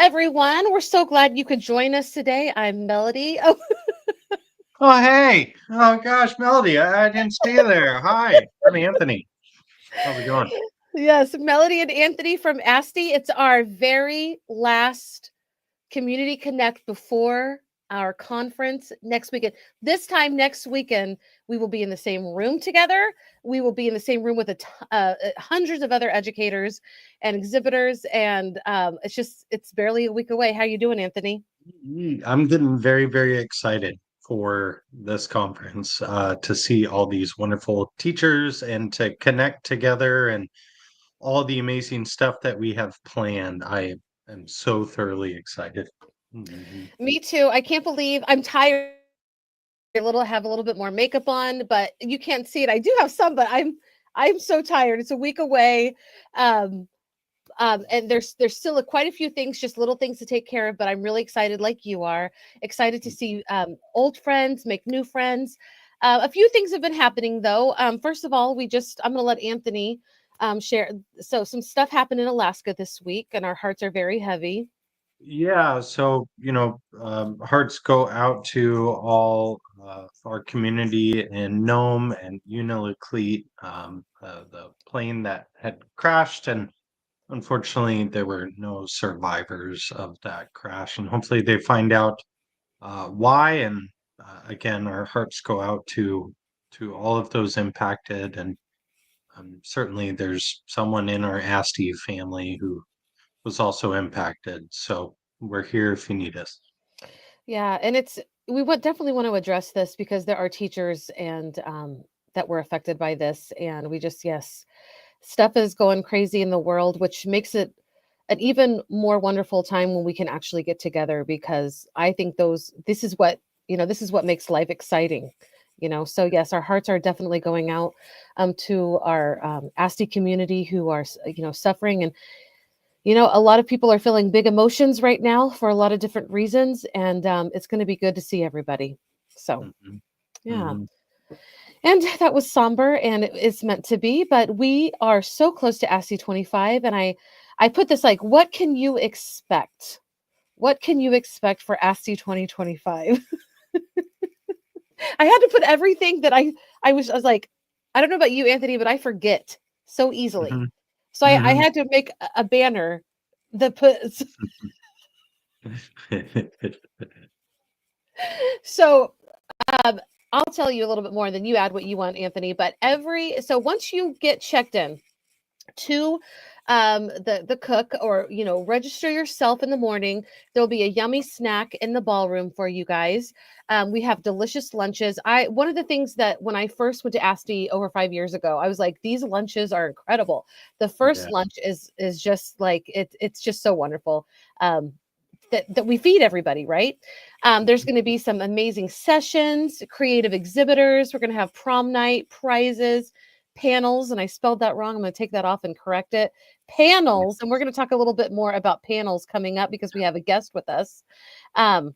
everyone. We're so glad you could join us today. I'm Melody. Oh, Oh, hey. Oh, gosh, Melody, I didn't see you there. Hi, I'm Anthony. How's it going? yes, Melody and Anthony from ASTE. It's our very last Community Connect before our conference next weekend. This time next weekend, we will be in the same room together. We will be in the same room with hundreds of other educators and exhibitors, and it's barely a week away. How you doing, Anthony? I'm getting very, very excited for this conference to see all these wonderful teachers and to connect together and all the amazing stuff that we have planned. I am so thoroughly excited. Mhm. Me too. I can't believe I'm tired. Have a little bit more makeup on, but you can't see it. I do have some, but I'm so tired. It's a week away. Um, and there's still quite a few things, just little things to take care of, but I'm really excited, like you are, excited to see old friends, make new friends. A few things have been happening though. First of all, I'm going to let Anthony share. So some stuff happened in Alaska this week, and our hearts are very heavy. Yeah, so hearts go out to all our community in Nome and Unalakleet, the plane that had crashed, and unfortunately there were no survivors of that crash, and hopefully they find out why. And again, our hearts go out to all of those impacted, and certainly there's someone in our ASTE family who was also impacted. So we're here if you need us. Yeah, and we would definitely want to address this because there are teachers and that were affected by this, and we just yes, stuff is going crazy in the world, which makes it an even more wonderful time when we can actually get together. Because I think this is what this is what makes life exciting. So yes, our hearts are definitely going out to our ASTE community who are suffering, and a lot of people are feeling big emotions right now for a lot of different reasons, and it's going to be good to see everybody. So, Mhm, yeah. mhm. And that was somber, and it's meant to be, but we are so close to ASCII 25. And I put this like, what can you expect? What can you expect for ASCII 2025? I had to put everything that I was like, I don't know about you, Anthony, but I forget so easily. Mhm, So I mhm. had to make a banner that puts so um I'll tell you a little bit more and then you add what you want, Anthony. But so once you get checked in to the cook, or register yourself in the morning, there'll be a yummy snack in the ballroom for you guys. We have delicious lunches. I One of the things that when I first went to ASTE over 5 years ago, I was like, these lunches are incredible. The first Yeah. lunch is just like it's just so wonderful. That we feed everybody, right? There's going to be some amazing sessions, creative exhibitors. We're going to have prom night, prizes, panels, and I spelled that wrong. I'm going to take that off and correct it. Panels, and we're going to talk a little bit more about panels coming up because we have a guest with us. Um,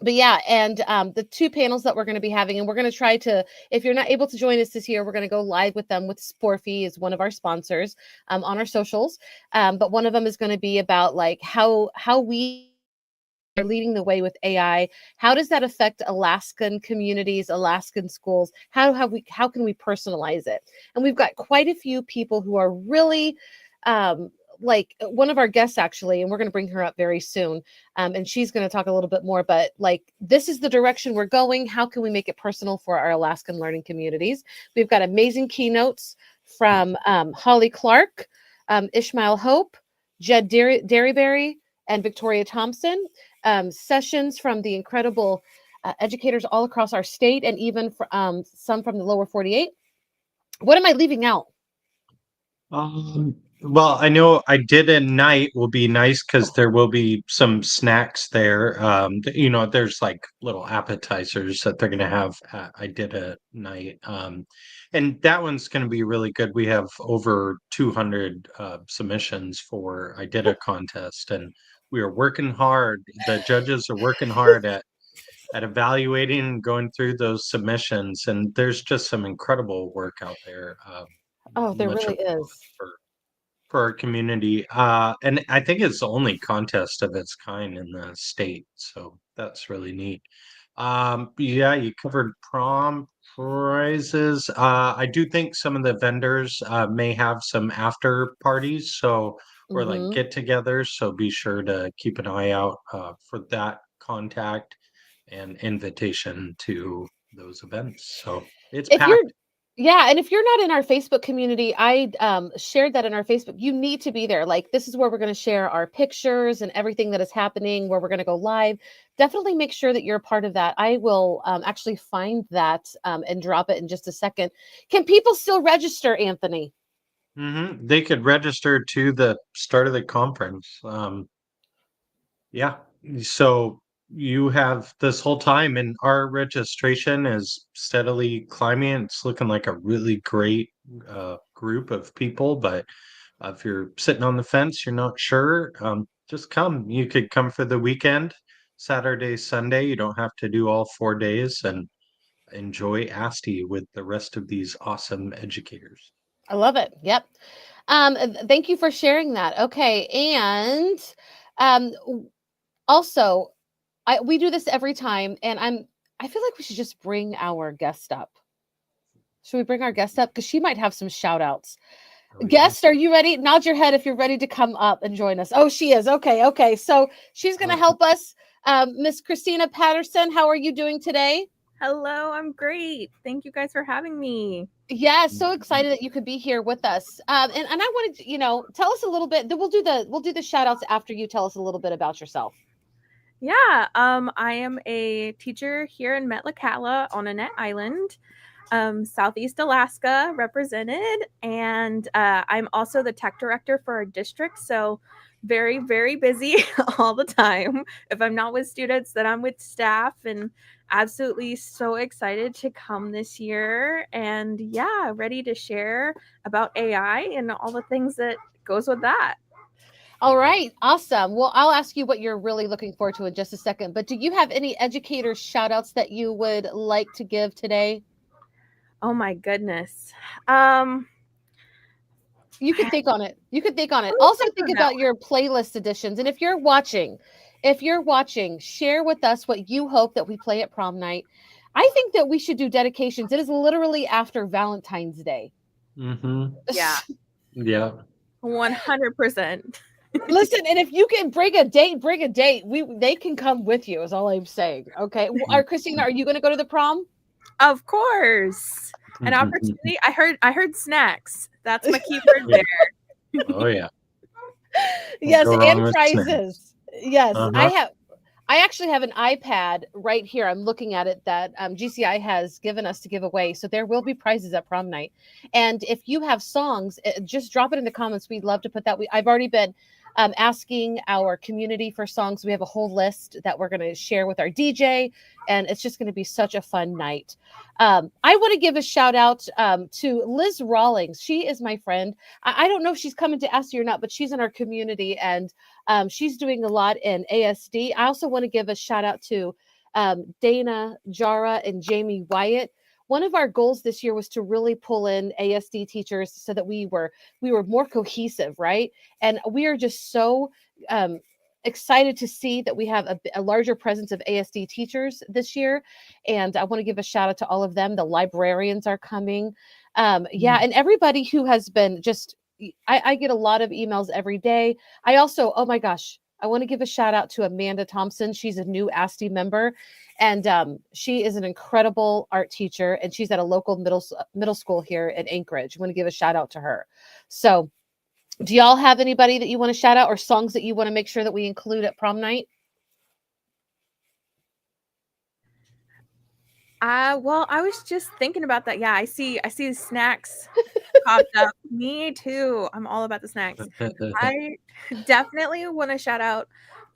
but yeah, and the two panels that we're going to be having, and we're going to try to, if you're not able to join us this year, we're going to go live with them with Sporfy is one of our sponsors on our socials. But one of them is going to be about like how we are leading the way with AI. How does that affect Alaskan communities, Alaskan schools? How can we personalize it? And we've got quite a few people who are really like one of our guests actually, and we're going to bring her up very soon. And she's going to talk a little bit more, but like this is the direction we're going. How can we make it personal for our Alaskan learning communities? We've got amazing keynotes from Holly Clark, Ishmael Hope, Jed Derryberry, and Victoria Thompson. Sessions from the incredible educators all across our state, and even some from the lower 48. What am I leaving out? Um, well, I know I did at night will be nice because there will be some snacks there. There's like little appetizers that they're gonna have. I did at night, and that one's gonna be really good. We have over 200 submissions for I did a contest, and we are working hard. The judges are working hard at evaluating and going through those submissions, and there's just some incredible work out there. Oh, there Much really applause is. for. for our community. And I think it's the only contest of its kind in the state, so that's really neat. Yeah, you covered prom prizes. I do think some of the vendors may have some after parties, so or like Hmm. get-togethers. So be sure to keep an eye out for that contact and invitation to those events. So it's If you're packed. Yeah, and if you're not in our Facebook community, I shared that in our Facebook. You need to be there. Like, this is where we're going to share our pictures and everything that is happening, where we're going to go live. Definitely make sure that you're a part of that. I will actually find that and drop it in just a second. Can people still register, Anthony? They could register to the start of the conference. Yeah. So you have this whole time, and our registration is steadily climbing. It's looking like a really great group of people. But if you're sitting on the fence, you're not sure, just come. You could come for the weekend, Saturday, Sunday. You don't have to do all 4 days and enjoy ASTE with the rest of these awesome educators. I love it. Yep. Thank you for sharing that. Okay, and also, we do this every time, and I feel like we should just bring our guest up. Should we bring our guest up? Because she might have some shout outs. Oh, yeah. Guest, are you ready? Nod your head if you're ready to come up and join us. Oh, she is. Okay, okay. So she's going to help us. Miss Christina Patterson, how are you doing today? Hello, I'm great. Thank you guys for having me. Yeah, so excited that you could be here with us. And I wanted to, tell us a little bit. Then we'll do the shout outs after you tell us a little bit about yourself. Yeah, I am a teacher here in Metlakatla on Annette Island, Southeast Alaska represented, and I'm also the tech director for our district. So very, very busy all the time. If I'm not with students, then I'm with staff, and absolutely so excited to come this year. And yeah, ready to share about AI and all the things that goes with that. All right, awesome. Well, I'll ask you what you're really looking forward to in just a second. But do you have any educator shout outs that you would like to give today? Oh my goodness. Um, You could think on it. You could think on it. Let me Also think think on that about your playlist editions. And if you're watching, share with us what you hope that we play at prom night. I think that we should do dedications. It is literally after Valentine's Day. Mm-hmm. Yeah, Yeah. 100%. Listen, and if you can bring a date, bring a date. They can come with you, is all I'm saying. Okay. Christina, are you gonna go to the prom? Of course. An opportunity. I heard snacks. That's my keyword Yeah. there. Oh, yeah. Can't Yes, go wrong and with snacks. prizes. Yes, Uh-huh. I actually have an iPad right here. I'm looking at it that GCI has given us to give away. So there will be prizes at prom night. And if you have songs, just drop it in the comments. We'd love to put that. I've already been asking our community for songs. We have a whole list that we're going to share with our DJ, and it's just going to be such a fun night. I want to give a shout out to Liz Rawlings. She is my friend. I don't know if she's coming to ASTE or not, but she's in our community, and she's doing a lot in ASD. I also want to give a shout out to Dana Jara and Jamie Wyatt. One of our goals this year was to really pull in ASD teachers so that we were more cohesive, right? And we are just so excited to see that we have a larger presence of ASD teachers this year. And I want to give a shout out to all of them. The librarians are coming. Yeah, and everybody who has been just I get a lot of emails every day. I also, oh my gosh, I want to give a shout out to Amanda Thompson. She's a new ASTE member, and she is an incredible art teacher, and she's at a local middle school here in Anchorage. I want to give a shout out to her. So, do y'all have anybody that you want to shout out or songs that you want to make sure that we include at prom night? Well, I was just thinking about that. Yeah, I see snacks popped up. Me too. I'm all about the snacks. I definitely want to shout out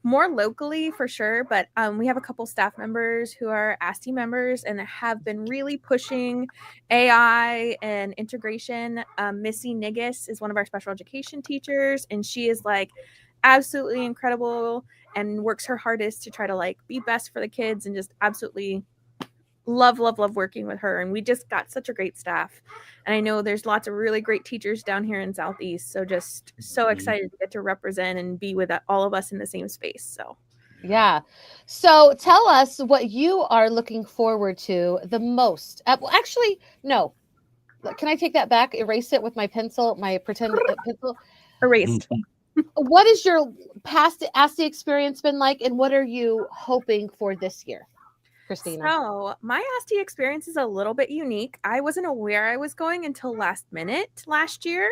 more locally for sure, but we have a couple staff members who are ASTE members and have been really pushing AI and integration. Missy Niggis is one of our special education teachers, and she is like absolutely incredible and works her hardest to try to like be best for the kids and just absolutely love working with her, and we just got such a great staff. And I know there's lots of really great teachers down here in Southeast, so just so excited to get to represent and be with all of us in the same space. So Yeah. So tell us what you are looking forward to the most. Well, actually, no. Can I take that back? Erase it with my pencil, my pretend pencil. erased. What is your past ASTE experience been like, and what are you hoping for this year, Christina? So my ASTE experience is a little bit unique. I wasn't aware I was going until last minute last year.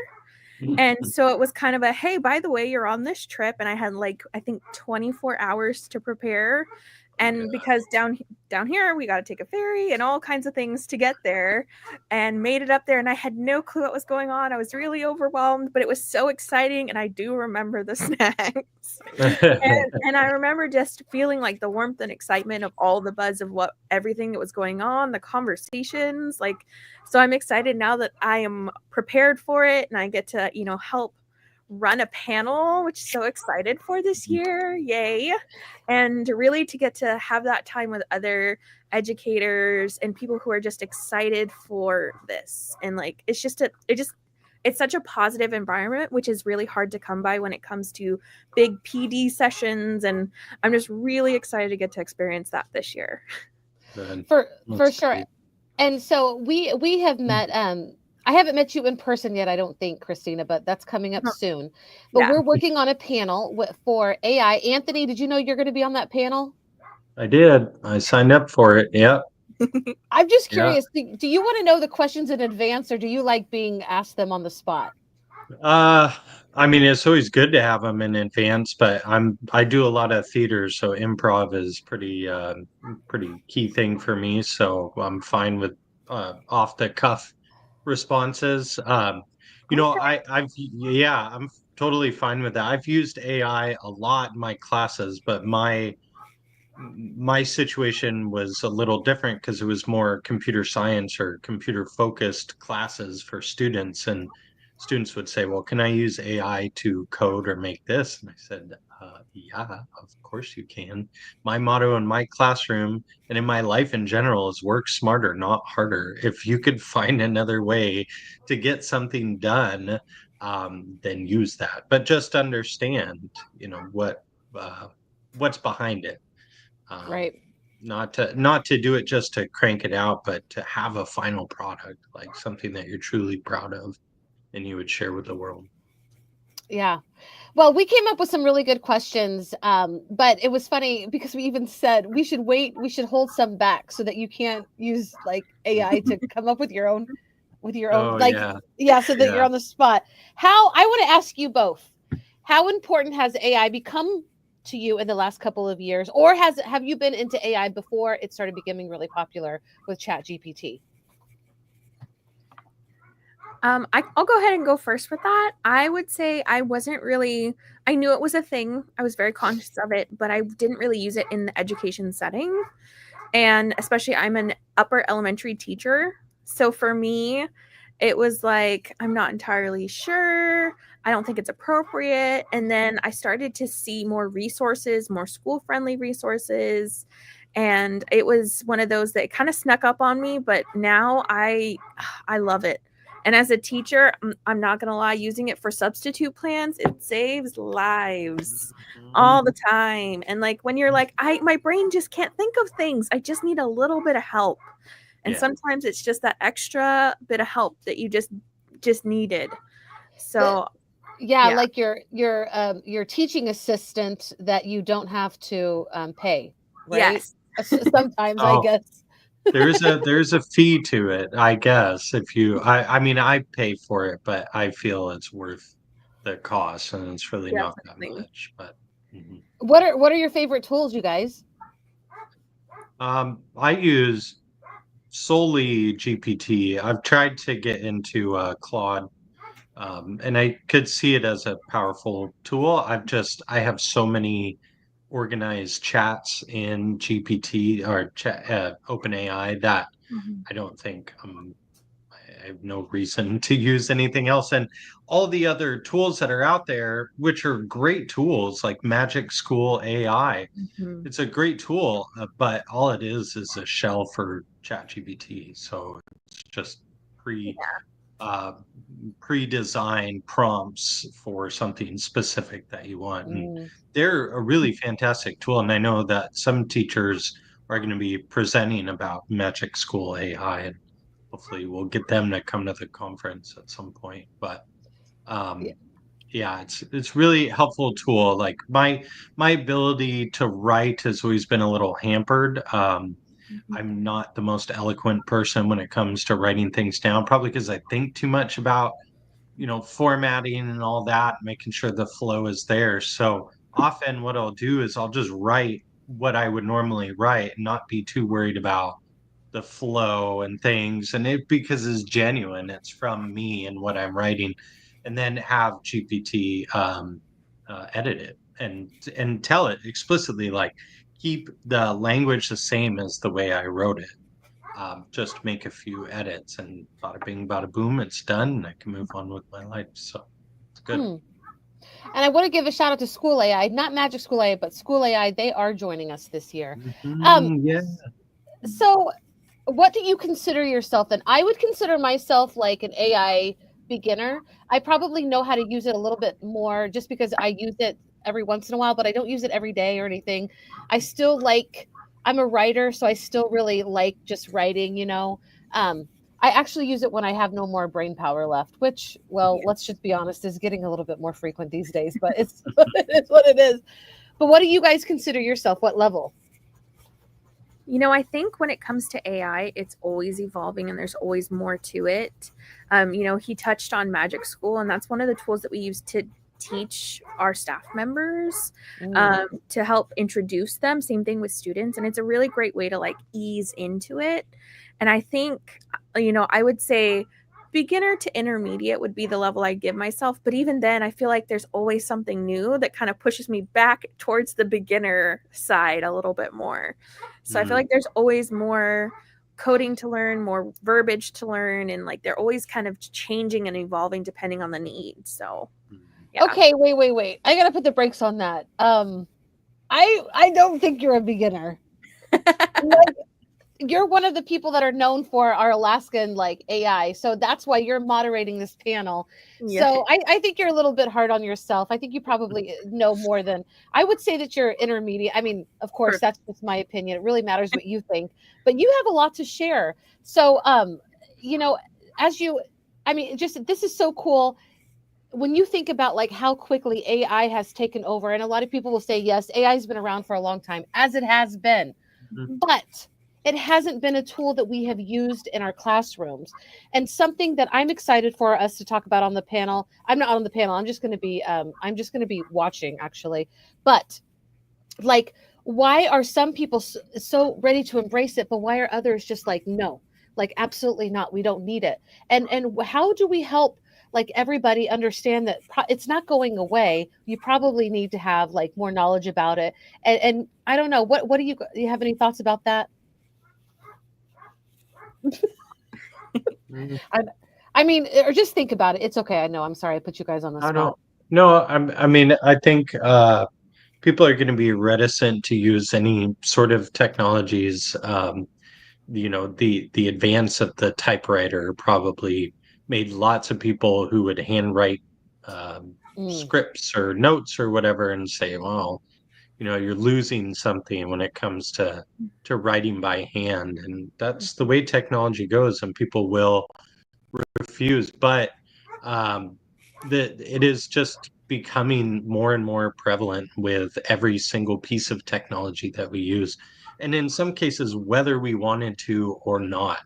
And so it was kind of a, hey, by the way, you're on this trip. And I had like, I think 24 hours to prepare. And because down here, we got to take a ferry and all kinds of things to get there, and made it up there. And I had no clue what was going on. I was really overwhelmed, but it was so exciting. And I do remember the snacks. and I remember just feeling like the warmth and excitement of all the buzz of everything that was going on, the conversations. Like, so I'm excited now that I am prepared for it, and I get to, help run a panel, which is so excited for this year. Yay. And really to get to have that time with other educators and people who are just excited for this. And like, it's such a positive environment, which is really hard to come by when it comes to big PD sessions. And I'm just really excited to get to experience that this year. For sure. And so we have met, I haven't met you in person yet, I don't think, Christina, but that's coming up soon. But we're working on a panel for AI. Anthony, did you know you're going to be on that panel? I did. I signed up for it. Yeah. I'm just curious. Yeah. Do you want to know the questions in advance, or do you like being asked them on the spot? I mean, it's always good to have them in advance, but I do a lot of theater, so improv is pretty key thing for me. So I'm fine with off the cuff responses. I'm totally fine with that. I've used AI a lot in my classes, but my situation was a little different because it was more computer science or computer focused classes for students, and students would say, well, can I use AI to code or make this? And I said, yeah, of course you can. My motto in my classroom and in my life in general is work smarter, not harder. If you could find another way to get something done, then use that. But just understand, what's behind it. Right. Not to do it just to crank it out, but to have a final product, like something that you're truly proud of and you would share with the world. Yeah. Well, we came up with some really good questions, but it was funny because we even said we should hold some back so that you can't use like AI to come up with your own so that you're on the spot. I want to ask you both, how important has AI become to you in the last couple of years, or have you been into AI before it started becoming really popular with ChatGPT? I'll go ahead and go first with that. I would say I knew it was a thing. I was very conscious of it, but I didn't really use it in the education setting. And especially I'm an upper elementary teacher. So for me, it was like, I'm not entirely sure. I don't think it's appropriate. And then I started to see more resources, more school-friendly resources. And it was one of those that kind of snuck up on me, but now I love it. And as a teacher, I'm not going to lie, using it for substitute plans, it saves lives all the time. And like when you're like, my brain just can't think of things. I just need a little bit of help. And sometimes it's just that extra bit of help that you just needed. So like your teaching assistant that you don't have to pay, right? Yes. Sometimes I guess. There's a fee to it, I guess. If you, I mean, I pay for it, but I feel it's worth the cost, and it's really not that much. But what are your favorite tools, you guys? I use solely GPT. I've tried to get into Claude, and I could see it as a powerful tool. I have so many organized chats in GPT or OpenAI that I don't think I have no reason to use anything else. And all the other tools that are out there, which are great tools like Magic School AI, Mhm. it's a great tool, but all it is a shell for ChatGPT. So it's just pre uh, pre-designed prompts for something specific that you want. And Mm. they're a really fantastic tool. And I know that some teachers are going to be presenting about Magic School AI, and hopefully we'll get them to come to the conference at some point. But Yeah. yeah, it's really helpful tool. Like my ability to write has always been a little hampered. Mhm. I'm not the most eloquent person when it comes to writing things down, probably because I think too much about, formatting and all that, making sure the flow is there. So often what I'll do is I'll just write what I would normally write and not be too worried about the flow and things. And it because it's genuine, it's from me and what I'm writing, and then have GPT edit it and tell it explicitly, like, keep the language the same as the way I wrote it. Just make a few edits, and bada bing, bada boom, it's done, and I can move on with my life. So it's good. Hmm. And I want to give a shout out to School AI, not Magic School AI, but School AI. They are joining us this year. Yeah. So what do you consider yourself? And I would consider myself like an AI beginner. I probably know how to use it a little bit more just because I use it every once in a while, but I don't use it every day or anything. I still like, I'm a writer, so I still really like just writing. Um, I actually use it when I have no more brain power left, which, well, let's just be honest, is getting a little bit more frequent these days, but it's it's what it is. But what do you guys consider yourself? What level? I think when it comes to AI, it's always evolving and there's always more to it. He touched on Magic School, and that's one of the tools that we use to teach our staff members, Mm. to help introduce them. Same thing with students. And it's a really great way to like ease into it. And I think, I would say beginner to intermediate would be the level I give myself. But even then, I feel like there's always something new that kind of pushes me back towards the beginner side a little bit more. So I feel Mm. like there's always more coding to learn, more verbiage to learn, and like they're always kind of changing and evolving depending on the need. So yeah. Okay, wait. I gotta put the brakes on that. I don't think you're a beginner. Like, you're one of the people that are known for our Alaskan like AI, so that's why you're moderating this panel. Yeah. So I think you're a little bit hard on yourself. I think you probably know more than I would say that you're intermediate. I mean, of course, Perfect. that's just my opinion. It really matters what you think, but you have a lot to share. So, you know, as you, I mean, just this is so cool when you think about like how quickly AI has taken over, and a lot of people will say, yes, AI has been around for a long time, as it has been, but it hasn't been a tool that we have used in our classrooms. And something that I'm excited for us to talk about on the panel. I'm not on the panel. I'm just going to be watching actually. But like, why are some people so ready to embrace it, but why are others just like, no, like absolutely not, we don't need it? And how do we help like everybody understand that it's not going away? You probably need to have like more knowledge about it. And I don't know, what do you have any thoughts about that? Mm. I mean, or just think about it. It's okay. I know. I'm sorry I put you guys on the I spot. don't. No, I mean, I think people are going to be reticent to use any sort of technologies. The advance of the typewriter probably made lots of people who would handwrite Mm, scripts or notes or whatever and say, well, you're losing something when it comes to writing by hand. And that's the way technology goes, and people will refuse. But um, it is just becoming more and more prevalent with every single piece of technology that we use. And in some cases, whether we wanted to or not,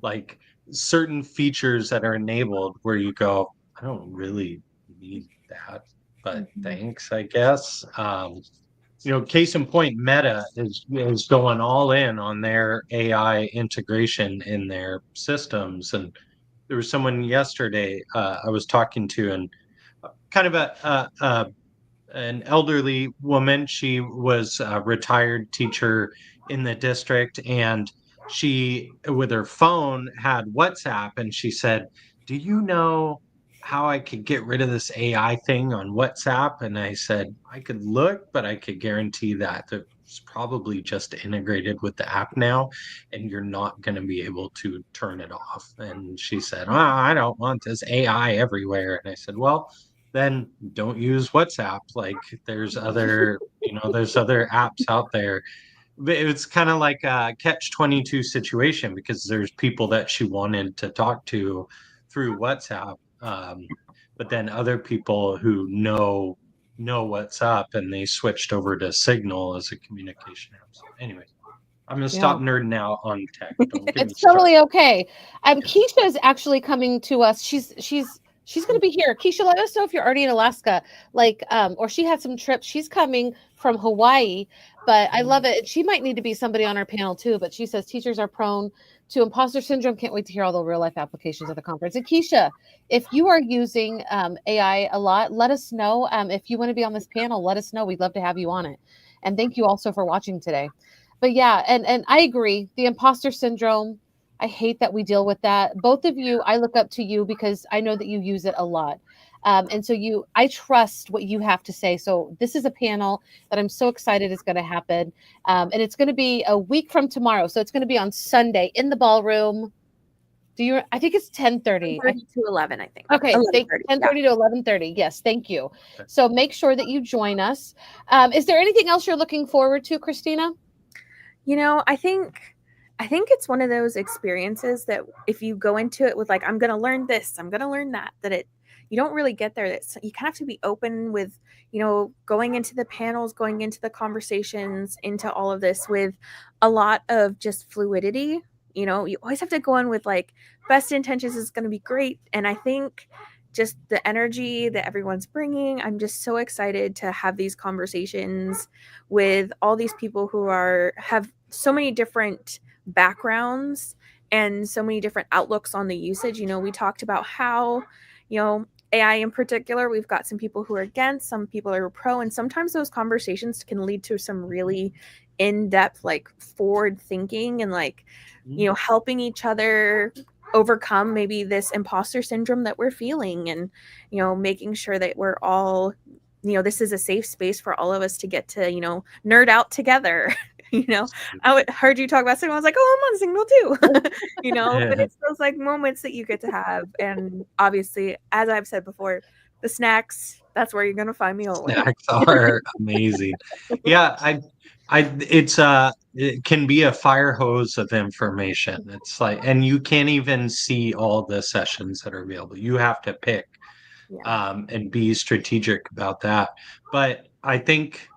like certain features that are enabled where you go, I don't really need that, but Mhm. thanks, I guess. Case in point, Meta is going all in on their AI integration in their systems. And there was someone yesterday I was talking to, and kind of an elderly woman. She was a retired teacher in the district, and she, with her phone, had WhatsApp, and she said, "Do you know how I could get rid of this AI thing on WhatsApp?" And I said, "I could look, but I could guarantee that it's probably just integrated with the app now, and you're not going to be able to turn it off." And she said, "Oh, I don't want this AI everywhere." And I said, "Well, then don't use WhatsApp. Like there's other apps out there." But it's kind of like a catch-22 situation, because there's people that she wanted to talk to through WhatsApp, but then other people who know what's up, and they switched over to Signal as a communication app. So anyway, I'm gonna Yeah. stop nerding out on tech. Don't get me It's started. totally okay. Yeah. Keisha is actually coming to us. She's going to be here. Keisha, let us know if you're already in Alaska, or she had some trips. She's coming from Hawaii, but I love it. She might need to be somebody on our panel too. But she says teachers are prone to imposter syndrome. Can't wait to hear all the real life applications at the conference. And Keisha, if you are using AI a lot, let us know. If you want to be on this panel, let us know. We'd love to have you on it. And thank you also for watching today. But yeah, and I agree. The imposter syndrome, I hate that we deal with that. Both of you, I look up to you because I know that you use it a lot. And so I trust what you have to say. So this is a panel that I'm so excited is going to happen. And it's going to be a week from tomorrow. So it's going to be on Sunday in the ballroom. I think it's 10:30. 10:30 to 11, I think. Okay, 11:30, 10:30 to 11:30. Yes, thank you. Okay. So make sure that you join us. Is there anything else you're looking forward to, Christina? I think it's one of those experiences that if you go into it with like, I'm going to learn this, I'm going to learn that you don't really get there. You kind of have to be open with, going into the panels, going into the conversations, into all of this with a lot of just fluidity. You always have to go in with like best intentions is going to be great. And I think just the energy that everyone's bringing, I'm just so excited to have these conversations with all these people who have so many different backgrounds and so many different outlooks on the usage. We talked about how, AI in particular, we've got some people who are against, some people are pro, and sometimes those conversations can lead to some really in-depth, like forward thinking and like, helping each other overcome maybe this imposter syndrome that we're feeling, and making sure that we're all, this is a safe space for all of us to get to nerd out together. I heard you talk about Signal. I was like, oh, I'm on Signal too. But it's those like moments that you get to have. And obviously, as I've said before, the snacks, that's where you're going to find me always. Snacks are amazing. Yeah, it can be a fire hose of information. It's like, and you can't even see all the sessions that are available. You have to pick, and be strategic about that. But I think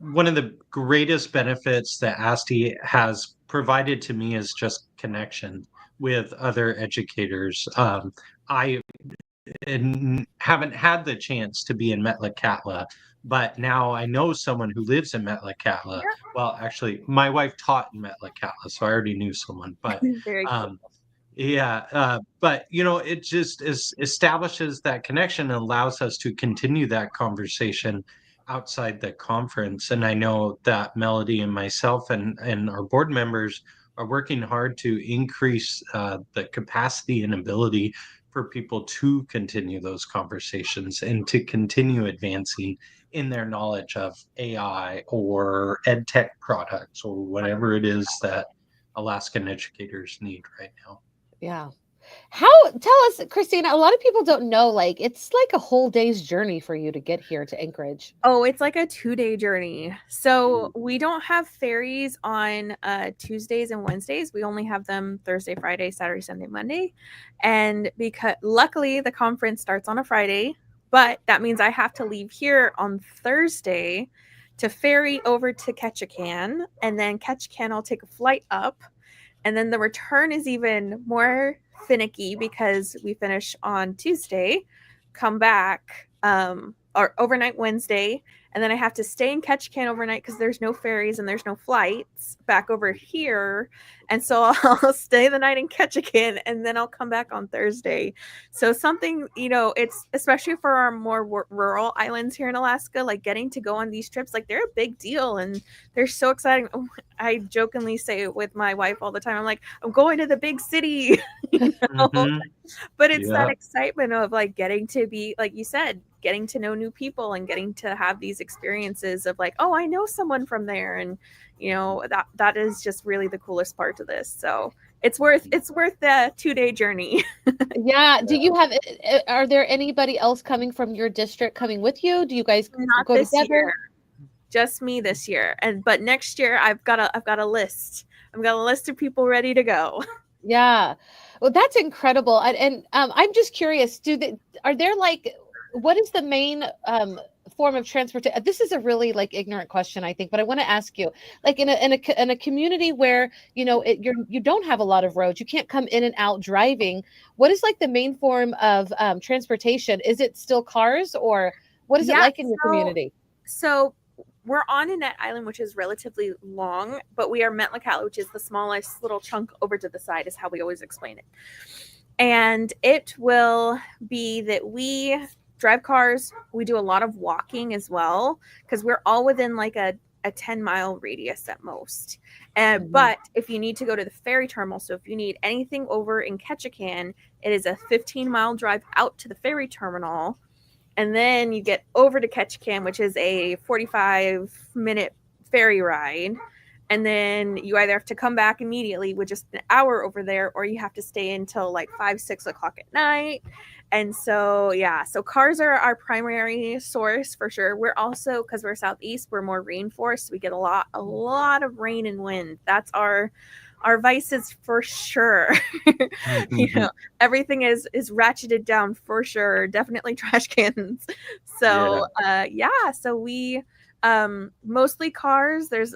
one of the greatest benefits that ASTE has provided to me is just connection with other educators. I haven't had the chance to be in Metlakatla, but now I know someone who lives in Metlakatla. Yeah. Well, actually, my wife taught in Metlakatla, so I already knew someone. But Very cool. yeah, but it just establishes that connection and allows us to continue that conversation outside the conference. And I know that Melody and myself and our board members are working hard to increase the capacity and ability for people to continue those conversations and to continue advancing in their knowledge of AI or ed tech products or whatever it is that Alaskan educators need right now. Yeah. Tell us, Christina, a lot of people don't know, like, it's like a whole day's journey for you to get here to Anchorage. Oh, it's like a 2-day journey. So we don't have ferries on Tuesdays and Wednesdays. We only have them Thursday, Friday, Saturday, Sunday, Monday. And because luckily the conference starts on a Friday, but that means I have to leave here on Thursday to ferry over to Ketchikan, and then Ketchikan I'll take a flight up. And then the return is even more finicky because we finish on Tuesday, come back. or overnight Wednesday, and then I have to stay in Ketchikan overnight because there's no ferries and there's no flights back over here. And so I'll stay the night in Ketchikan and then I'll come back on Thursday. So something, it's especially for our more rural islands here in Alaska, like getting to go on these trips, like they're a big deal and they're so exciting. I jokingly say it with my wife all the time. I'm like, I'm going to the big city, Mhm. But it's that Yeah. excitement of like getting to be, like you said, getting to know new people and getting to have these experiences of like, oh, I know someone from there. And, that is just really the coolest part of this. So it's worth the 2-day journey. Yeah. Do you have, are there anybody else coming from your district coming with you? Do you guys Not go this together? year. Just me this year. But next year I've got a list. I've got a list of people ready to go. Yeah. Well, that's incredible. And I'm just curious, are there like, what is the main form of transportation? This is a really like ignorant question, I think, but I want to ask you, like in a community where, you don't have a lot of roads, you can't come in and out driving. What is like the main form of transportation? Is it still cars, or what is it Yeah, like in your community? So we're on Annette Island, which is relatively long, but we are Metlakatla, which is the smallest little chunk over to the side, is how we always explain it. And it will be that we drive cars. We do a lot of walking as well, because we're all within like a 10-mile radius at most. But if you need to go to the ferry terminal, so if you need anything over in Ketchikan, it is a 15-mile drive out to the ferry terminal. And then you get over to Ketchikan, which is a 45-minute ferry ride. And then you either have to come back immediately with just an hour over there, or you have to stay until like 5-6 o'clock at night. And so, so cars are our primary source for sure. We're also, because we're southeast, we're more rainforest. So we get a lot of rain and wind. That's our vices for sure. Everything is ratcheted down for sure. Definitely trash cans. So so we mostly cars. It's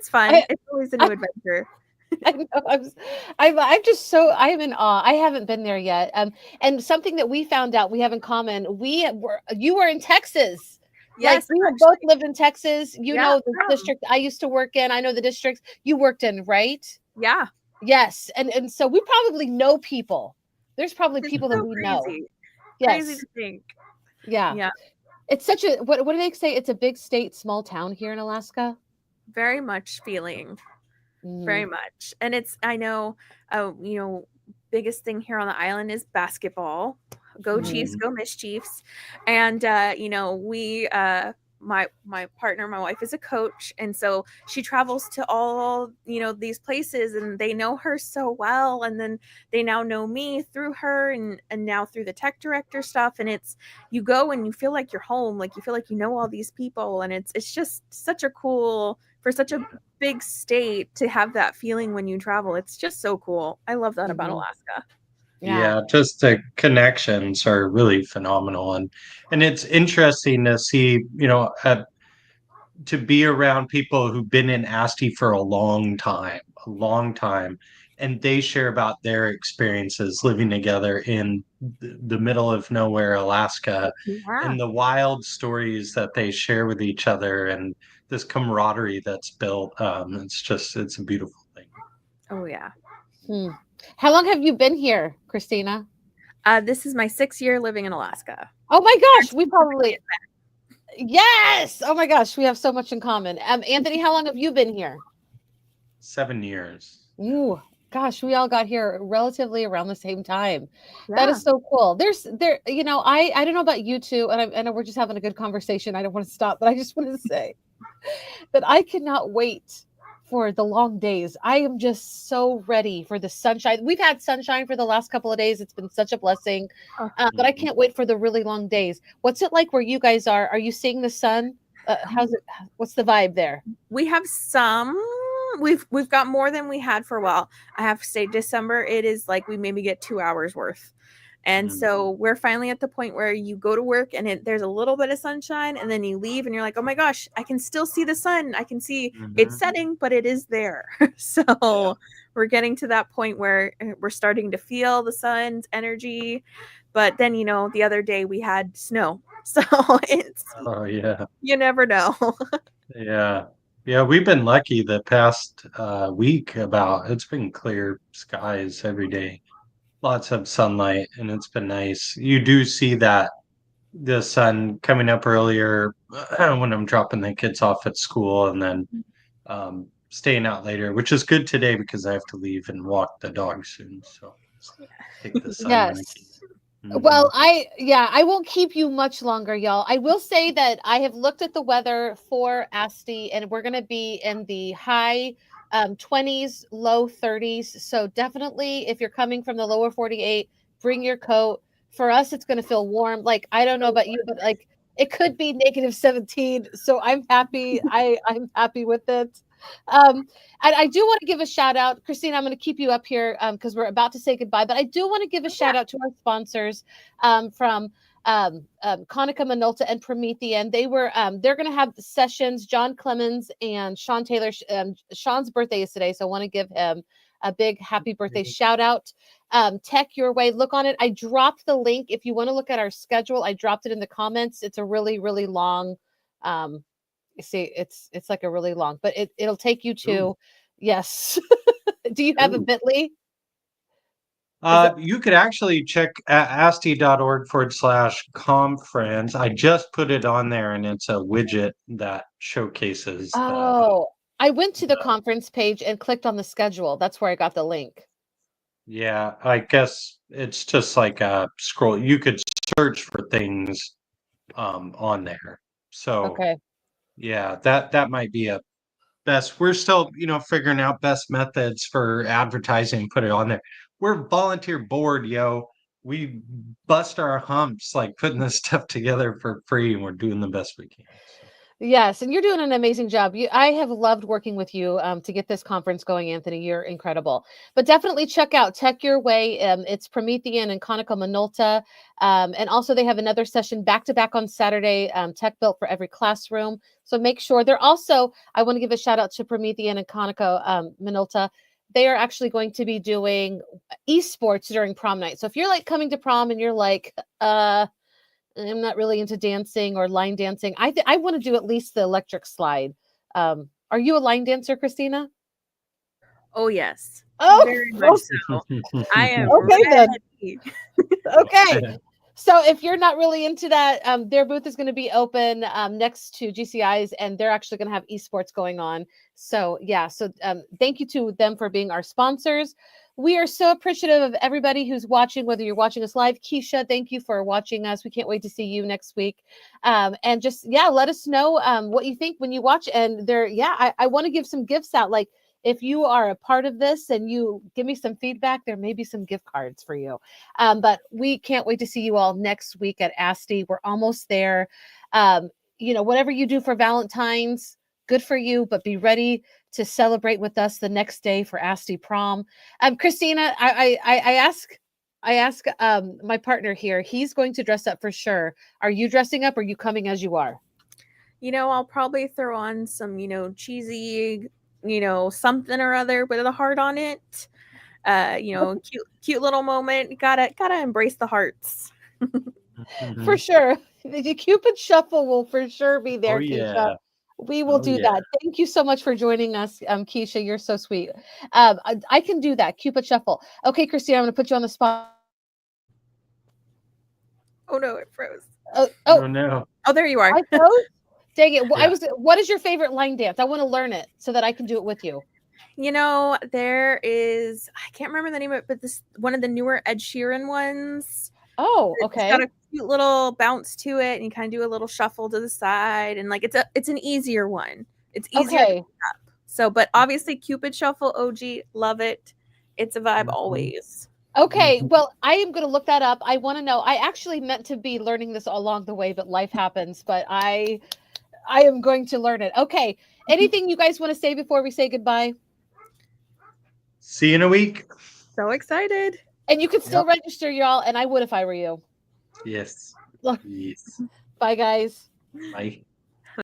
fun. It's always a new adventure. I know, I'm just I'm in awe. I haven't been there yet. And something that we found out we have in common, you were in Texas. Yes, like we have both lived in Texas. You know the yeah. district I used to work in. I know the districts you worked in, right? Yeah. Yes. And so we probably know people. There's probably people that we know. Yes. Crazy to think. Yeah. Yeah. It's such a what do they say? It's a big state, small town here in Alaska. Very much feeling. Very much. And it's, I know, biggest thing here on the island is basketball. Go Chiefs, go Mischiefs. And we my partner, my wife, is a coach, and so she travels to all these places, and they know her so well, and then they now know me through her, and now through the tech director stuff. And it's, you go and you feel like you're home, like you feel like you know all these people, and it's just such a cool, for such a big state, to have that feeling when you travel. It's just so cool. I love that about Alaska. Yeah, just the connections are really phenomenal, and it's interesting to see, to be around people who've been in ASTE for a long time, and they share about their experiences living together in the middle of nowhere, Alaska, and the wild stories that they share with each other, and this camaraderie that's built. It's a beautiful thing. Oh yeah. How long have you been here, Christina? This is my 6th year living in Alaska. Oh my gosh, we probably yes. Oh my gosh, we have so much in common. Anthony, how long have you been here? 7 years. Ooh, gosh, we all got here relatively around the same time. Yeah. That is so cool. I don't know about you two, and I know we're just having a good conversation. I don't want to stop, but I just want to say that I cannot wait for the long days. I am just so ready for the sunshine. We've had sunshine for the last couple of days. It's been such a blessing, but I can't wait for the really long days. What's it like where you guys are? Are you seeing the sun? How's it? What's the vibe there? We have some. We've got more than we had for a while. I have to say, December, it is like we maybe get 2 hours worth. And so we're finally at the point where you go to work and there's a little bit of sunshine, and then you leave and you're like, oh my gosh, I can still see the sun. I can see it's setting, but it is there. So we're getting to that point where we're starting to feel the sun's energy. But then, the other day we had snow. So it's, Oh yeah. you never know. Yeah. Yeah, we've been lucky the past week it's been clear skies every day. Lots of sunlight and it's been nice. You do see that the sun coming up earlier when I'm dropping the kids off at school and then staying out later, which is good today because I have to leave and walk the dog soon. So take the sun when I can. Yes. Well, I won't keep you much longer, y'all. I will say that I have looked at the weather for ASTE and we're going to be in the high 20s, low 30s. So definitely if you're coming from the lower 48, bring your coat. For us, it's going to feel warm. Like, I don't know about you, but like it could be negative 17. So I'm happy. I'm happy with it. And I do want to give a shout out, Christina. I'm going to keep you up here because we're about to say goodbye. But I do want to give a shout out to our sponsors from Konica, Minolta, and Promethean. They're going to have sessions. John Clemens and Sean Taylor. Sean's birthday is today, so I want to give him a big happy birthday shout out. Tech Your Way. Look on it. I dropped the link if you want to look at our schedule. I dropped it in the comments. It's a really, really long. You see, it's like a really long, but it'll take you to. Ooh. Yes. Do you have a Bitly? You could actually check asti.org/conference. I just put it on there and it's a widget that showcases Oh, I went to the conference page and clicked on the schedule. That's where I got the link. Yeah, I guess it's just like a scroll. You could search for things on there. So Okay. yeah, that might be a best. We're still, figuring out best methods for advertising, put it on there. We're volunteer board, yo. We bust our humps like putting this stuff together for free and we're doing the best we can. So. Yes, and you're doing an amazing job. I have loved working with you to get this conference going, Anthony. You're incredible. But definitely check out Tech Your Way. It's Promethean and Konica Minolta. And also they have another session back-to-back on Saturday, Tech Built for Every Classroom. So make sure. They're also, I want to give a shout out to Promethean and Konica Minolta. They are actually going to be doing esports during prom night. So if you're like coming to prom and you're like, I'm not really into dancing or line dancing. I want to do at least the electric slide. Are you a line dancer, Christina? Oh yes. Oh, very much so. I am okay ready. Then. Okay. So if you're not really into that, their booth is going to be open next to GCI's, and they're actually going to have esports going on. So yeah, so thank you to them for being our sponsors. We are so appreciative of everybody who's watching, whether you're watching us live. Keisha, thank you for watching us. We can't wait to see you next week. And just, let us know what you think when you watch. And I want to give some gifts out. Like if you are a part of this and you give me some feedback, there may be some gift cards for you. But we can't wait to see you all next week at ASTE. We're almost there. Whatever you do for Valentine's, good for you, but be ready to celebrate with us the next day for ASTE prom. Christina, I ask my partner here. He's going to dress up for sure. Are you dressing up or are you coming as you are? I'll probably throw on some, cheesy, something or other with a heart on it. Cute little moment. Gotta embrace the hearts. For sure. The Cupid Shuffle will for sure be there, Keisha. Yeah. We will do that. Thank you so much for joining us, Keisha. You're so sweet. I can do that. Cupid Shuffle. Okay, Christina, I'm going to put you on the spot. Oh no, it froze. Oh no. Oh, there you are. I froze? Dang it. Yeah. What is your favorite line dance? I want to learn it so that I can do it with you. There is, I can't remember the name of it, but this one of the newer Ed Sheeran ones. Oh, okay. It's got a cute little bounce to it, and you kind of do a little shuffle to the side, and like it's an easier one. It's easier to pick up. So, but obviously Cupid Shuffle OG, love it. It's a vibe always. Okay, well, I am going to look that up. I want to know. I actually meant to be learning this along the way, but life happens. But I am going to learn it. Okay. Anything you guys want to say before we say goodbye? See you in a week. So excited. And you can still register, y'all. And I would if I were you. Yes. Yes. Bye, guys. Bye.